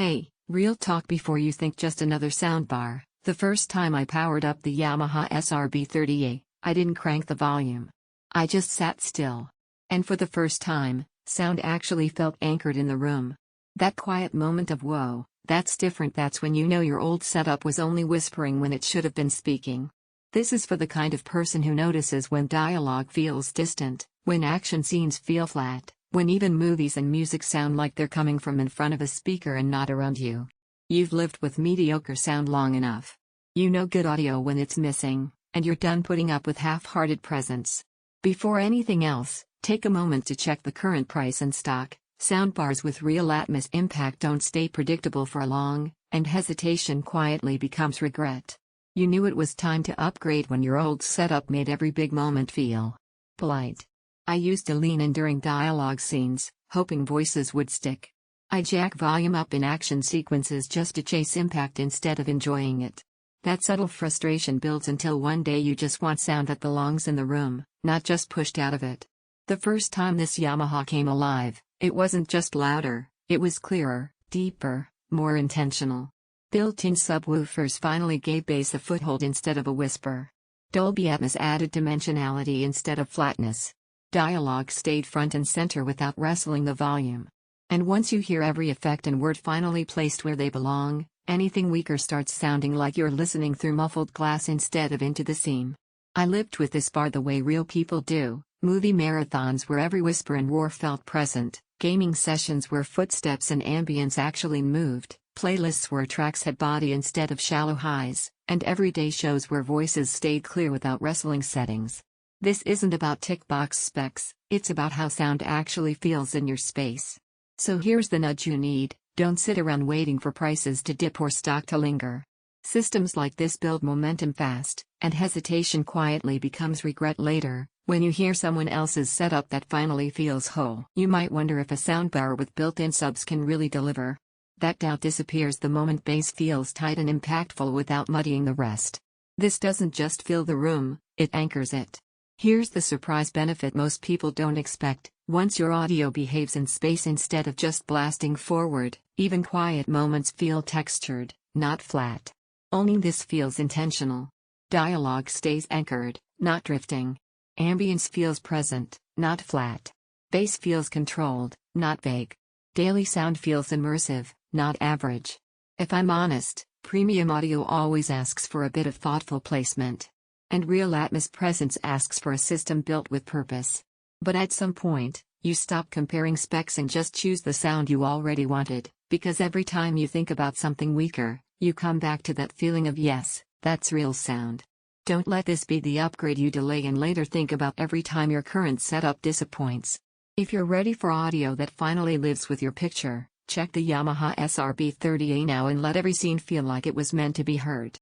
Hey, real talk before you think just another soundbar. The first time I powered up the Yamaha SR-B30A, I didn't crank the volume. I just sat still. And for the first time, sound actually felt anchored in the room. That quiet moment of whoa, that's different. That's when you know your old setup was only whispering when it should have been speaking. This is for the kind of person who notices when dialogue feels distant, when action scenes feel flat, when even movies and music sound like they're coming from in front of a speaker and not around you. You've lived with mediocre sound long enough. You know good audio when it's missing, and you're done putting up with half-hearted presence. Before anything else, take a moment to check the current price and stock. Soundbars with real Atmos impact don't stay predictable for long, and hesitation quietly becomes regret. You knew it was time to upgrade when your old setup made every big moment feel polite. I used to lean in during dialogue scenes, hoping voices would stick. I jack volume up in action sequences just to chase impact instead of enjoying it. That subtle frustration builds until one day you just want sound that belongs in the room, not just pushed out of it. The first time this Yamaha came alive, it wasn't just louder, it was clearer, deeper, more intentional. Built-in subwoofers finally gave bass a foothold instead of a whisper. Dolby Atmos added dimensionality instead of flatness. Dialogue stayed front and center without wrestling the volume. And once you hear every effect and word finally placed where they belong, anything weaker starts sounding like you're listening through muffled glass instead of into the scene. I lived with this bar the way real people do, movie marathons where every whisper and roar felt present, gaming sessions where footsteps and ambience actually moved, playlists where tracks had body instead of shallow highs, and everyday shows where voices stayed clear without wrestling settings. This isn't about tick box specs, it's about how sound actually feels in your space. So here's the nudge you need: don't sit around waiting for prices to dip or stock to linger. Systems like this build momentum fast, and hesitation quietly becomes regret later, when you hear someone else's setup that finally feels whole. You might wonder if a soundbar with built-in subs can really deliver. That doubt disappears the moment bass feels tight and impactful without muddying the rest. This doesn't just fill the room, it anchors it. Here's the surprise benefit most people don't expect: once your audio behaves in space instead of just blasting forward, even quiet moments feel textured, not flat. Owning this feels intentional. Dialogue stays anchored, not drifting. Ambience feels present, not flat. Bass feels controlled, not vague. Daily sound feels immersive, not average. If I'm honest, premium audio always asks for a bit of thoughtful placement. And real Atmos presence asks for a system built with purpose. But at some point, you stop comparing specs and just choose the sound you already wanted, because every time you think about something weaker, you come back to that feeling of yes, that's real sound. Don't let this be the upgrade you delay and later think about every time your current setup disappoints. If you're ready for audio that finally lives with your picture, check the Yamaha SR-B30A now and let every scene feel like it was meant to be heard.